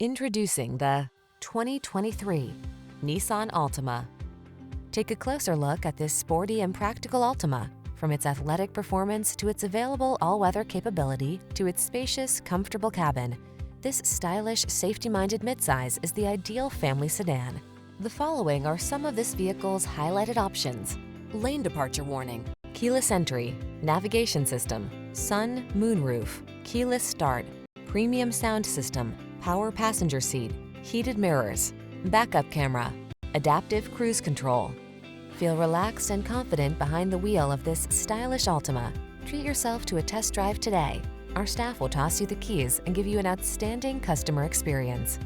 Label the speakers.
Speaker 1: Introducing the 2023 Nissan Altima. Take a closer look at this sporty and practical Altima. From its athletic performance to its available all-weather capability to its spacious, comfortable cabin, this stylish, safety-minded midsize is the ideal family sedan. The following are some of this vehicle's highlighted options: lane departure warning, keyless entry, navigation system, sun, moonroof, keyless start, premium sound system, power passenger seat, heated mirrors, backup camera, adaptive cruise control. Feel relaxed and confident behind the wheel of this stylish Altima. Treat yourself to a test drive today. Our staff will toss you the keys and give you an outstanding customer experience.